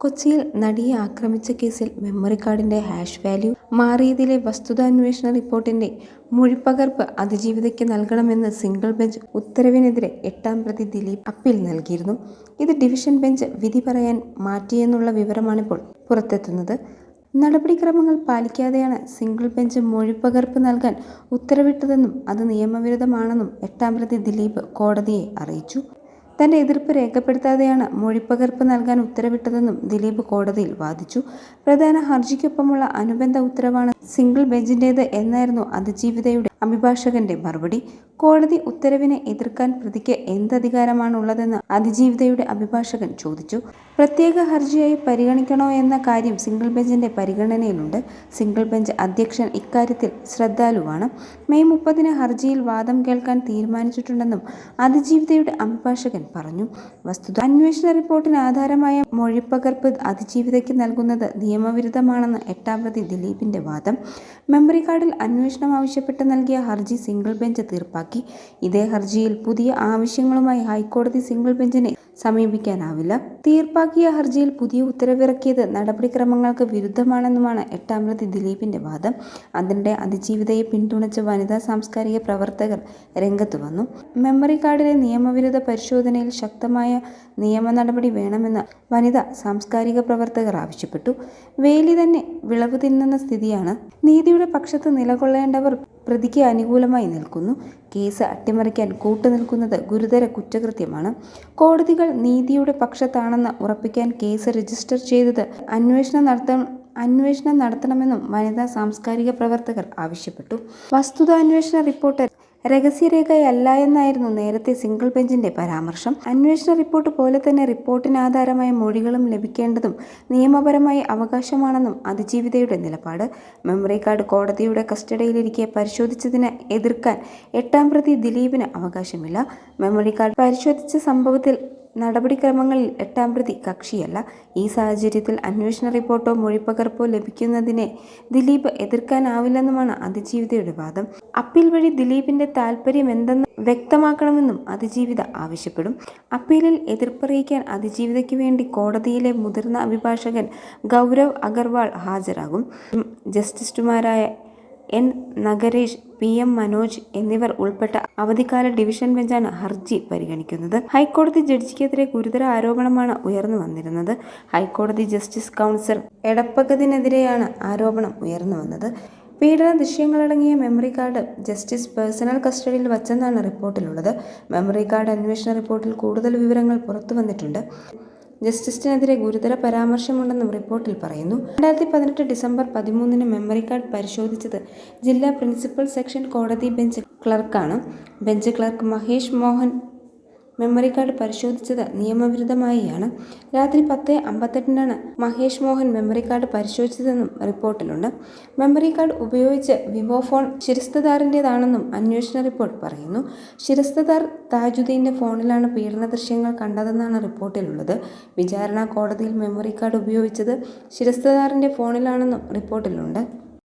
കൊച്ചിയിൽ നടിയെ ആക്രമിച്ച കേസിൽ മെമ്മറി കാർഡിന്റെ ഹാഷ് വാല്യൂ മാറിയതിലെ വസ്തുതാന്വേഷണ റിപ്പോർട്ടിന്റെ മൊഴിപ്പകർപ്പ് അതിജീവിതയ്ക്ക് നൽകണമെന്ന് സിംഗിൾ ബെഞ്ച് ഉത്തരവിനെതിരെ 8ാം പ്രതി ദിലീപ് അപ്പീൽ നൽകിയിരുന്നു. ഇത് ഡിവിഷൻ ബെഞ്ച് വിധി പറയാൻ മാറ്റിയെന്നുള്ള വിവരമാണിപ്പോൾ പുറത്തെത്തുന്നത്. നടപടിക്രമങ്ങൾ പാലിക്കാതെയാണ് സിംഗിൾ ബെഞ്ച് മൊഴിപ്പകർപ്പ് നൽകാൻ ഉത്തരവിട്ടതെന്നും അത് നിയമവിരുദ്ധമാണെന്നും 8ാം പ്രതി ദിലീപ് കോടതിയെ അറിയിച്ചു. തന്റെ എതിർപ്പ് രേഖപ്പെടുത്താതെയാണ് മൊഴിപ്പകർപ്പ് നൽകാൻ ഉത്തരവിട്ടതെന്നും ദിലീപ് കോടതിയിൽ വാദിച്ചു. പ്രധാന ഹർജിക്കൊപ്പമുള്ള അനുബന്ധ ഉത്തരവാണ് സിംഗിൾ ബെഞ്ചിന്റേത് എന്നായിരുന്നു അതിജീവിതയുടെ അഭിഭാഷകന്റെ മറുപടി. കോടതി ഉത്തരവിനെ എതിർക്കാൻ പ്രതിക്ക് എന്തധികാരമാണുള്ളതെന്ന് അതിജീവിതയുടെ അഭിഭാഷകൻ ചോദിച്ചു. പ്രത്യേക ഹർജിയായി പരിഗണിക്കണോ എന്ന കാര്യം സിംഗിൾ ബെഞ്ചിന്റെ പരിഗണനയിലുണ്ട്. സിംഗിൾ ബെഞ്ച് അധ്യക്ഷൻ ഇക്കാര്യത്തിൽ ശ്രദ്ധാലുവാണ്. മെയ് 30 ഹർജിയിൽ വാദം കേൾക്കാൻ തീരുമാനിച്ചിട്ടുണ്ടെന്നും അതിജീവിതയുടെ അഭിഭാഷകൻ പറഞ്ഞു. അന്വേഷണ റിപ്പോർട്ടിന് ആധാരമായ മൊഴിപ്പകർപ്പ് അതിജീവിതയ്ക്ക് നൽകുന്നത് നിയമവിരുദ്ധമാണെന്ന് 8ാം പ്രതി ദിലീപിന്റെ വാദം. മെമ്മറി കാർഡിൽ അന്വേഷണം ആവശ്യപ്പെട്ട് നൽകിയ ഹർജി സിംഗിൾ ബെഞ്ച് തീർപ്പാക്കി. ഇതേ ഹർജിയിൽ പുതിയ ആവശ്യങ്ങളുമായി ഹൈക്കോടതി സിംഗിൾ ബെഞ്ചിനെ സമീപിക്കാനാവില്ല. തീർപ്പാക്കിയ ഹർജിയിൽ പുതിയ ഉത്തരവിറക്കിയത് നടപടിക്രമങ്ങൾക്ക് വിരുദ്ധമാണെന്നുമാണ് 8ാം പ്രതി ദിലീപിന്റെ വാദം. അതിനിടെ അതിജീവിതയെ പിന്തുണച്ച് വനിതാ സാംസ്കാരിക പ്രവർത്തകർ രംഗത്ത് വന്നു. മെമ്മറി കാർഡിലെ നിയമവിരുദ്ധ പരിശോധനയിൽ ശക്തമായ നിയമ നടപടി വേണമെന്ന് വനിതാ സാംസ്കാരിക പ്രവർത്തകർ ആവശ്യപ്പെട്ടു. വേലി തന്നെ വിളവ് തിന്നുന്ന സ്ഥിതിയാണ്. നീതിയുടെ പക്ഷത്ത് നിലകൊള്ളേണ്ടവർ പ്രതിക്ക് അനുകൂലമായി നിൽക്കുന്നു. കേസ് അട്ടിമറിക്കാൻ കൂട്ടുനിൽക്കുന്നത് ഗുരുതര കുറ്റകൃത്യമാണ്. കോടതികൾ നീതിയുടെ പക്ഷത്താണെന്ന് ഉറപ്പിക്കാൻ കേസ് രജിസ്റ്റർ ചെയ്തത് അന്വേഷണം നടത്തണമെന്നും വനിതാ സാംസ്കാരിക പ്രവർത്തകർ ആവശ്യപ്പെട്ടു. വസ്തുതാന്വേഷണ റിപ്പോർട്ട് രഹസ്യരേഖയല്ല എന്നായിരുന്നു നേരത്തെ സിംഗിൾ ബെഞ്ചിന്റെ പരാമർശം. അന്വേഷണ റിപ്പോർട്ട് പോലെ തന്നെ റിപ്പോർട്ടിനാധാരമായ മൊഴികളും ലഭിക്കേണ്ടതും നിയമപരമായ അവകാശമാണെന്നും അതിജീവിതയുടെ നിലപാട്. മെമ്മറി കാർഡ് കോടതിയുടെ കസ്റ്റഡിയിലിരിക്കെ പരിശോധിച്ചതിനെ എതിർക്കാൻ 8ാം പ്രതി ദിലീപിന് അവകാശമില്ല. മെമ്മറി കാർഡ് പരിശോധിച്ച സംഭവത്തിൽ നടപടിക്രമങ്ങളിൽ 8ാം പ്രതി കക്ഷിയല്ല. ഈ സാഹചര്യത്തിൽ അന്വേഷണ റിപ്പോർട്ടോ മൊഴിപ്പകർപ്പോ ലഭിക്കുന്നതിനെ ദിലീപ് എതിർക്കാനാവില്ലെന്നുമാണ് അതിജീവിതയുടെ വാദം. അപ്പീൽ വഴി ദിലീപിന്റെ താൽപര്യം എന്തെന്ന് വ്യക്തമാക്കണമെന്നും അതിജീവിത ആവശ്യപ്പെടും. അപ്പീലിൽ എതിർപ്പറിയിക്കാൻ അതിജീവിതയ്ക്ക് വേണ്ടി കോടതിയിലെ മുതിർന്ന അഭിഭാഷകൻ ഗൗരവ് അഗർവാൾ ഹാജരാകും. ജസ്റ്റിസുമാരായ N. നഗരേഷ്, PM മനോജ് എന്നിവർ ഉൾപ്പെട്ട അവധിക്കാല ഡിവിഷൻ ബെഞ്ചാണ് ഹർജി പരിഗണിക്കുന്നത്. ഹൈക്കോടതി ജഡ്ജിക്കെതിരെ ഗുരുതര ആരോപണമാണ് ഉയർന്നു വന്നിരുന്നത്. ഹൈക്കോടതി ജസ്റ്റിസ് കൗൺസിൽ എടപ്പകത്തിനെതിരെയാണ് ആരോപണം ഉയർന്നു വന്നത്. പീഡന ദൃശ്യങ്ങളടങ്ങിയ മെമ്മറി കാർഡ് ജസ്റ്റിസ് പേഴ്സണൽ കസ്റ്റഡിയിൽ വച്ചെന്നാണ് റിപ്പോർട്ടിലുള്ളത്. മെമ്മറി കാർഡ് അന്വേഷണ റിപ്പോർട്ടിൽ കൂടുതൽ വിവരങ്ങൾ പുറത്തു വന്നിട്ടുണ്ട്. ജസ്റ്റിസിനെതിരെ ഗുരുതര പരാമർശമുണ്ടെന്നും റിപ്പോർട്ടിൽ പറയുന്നു. 2018 ഡിസംബർ 13 മെമ്മറി കാർഡ് പരിശോധിച്ചത് ജില്ലാ പ്രിൻസിപ്പൽ സെഷൻ കോടതി ബെഞ്ച് ക്ലർക്കാണ്. Bench clerk Mahesh Mohan memory card പരിശോധിച്ചത് നിയമവിരുദ്ധമായാണ്. രാത്രി 10:58 മഹേഷ് മോഹൻ മെമ്മറി കാർഡ് പരിശോധിച്ചതെന്നും റിപ്പോർട്ടിലുണ്ട്. മെമ്മറി കാർഡ് ഉപയോഗിച്ച് വിവോ ഫോൺ ശിരസ്തദാറിൻ്റേതാണെന്നും അന്വേഷണ റിപ്പോർട്ട് പറയുന്നു. ശിരസ്തദാർ താജുദ്ദീൻ്റെ ഫോണിലാണ് പീഡന ദൃശ്യങ്ങൾ കണ്ടതെന്നാണ് റിപ്പോർട്ടിലുള്ളത്. വിചാരണ കോടതിയിൽ മെമ്മറി കാർഡ് ഉപയോഗിച്ചത് ശിരസ്തദാറിൻ്റെ ഫോണിലാണെന്നും റിപ്പോർട്ടിലുണ്ട്.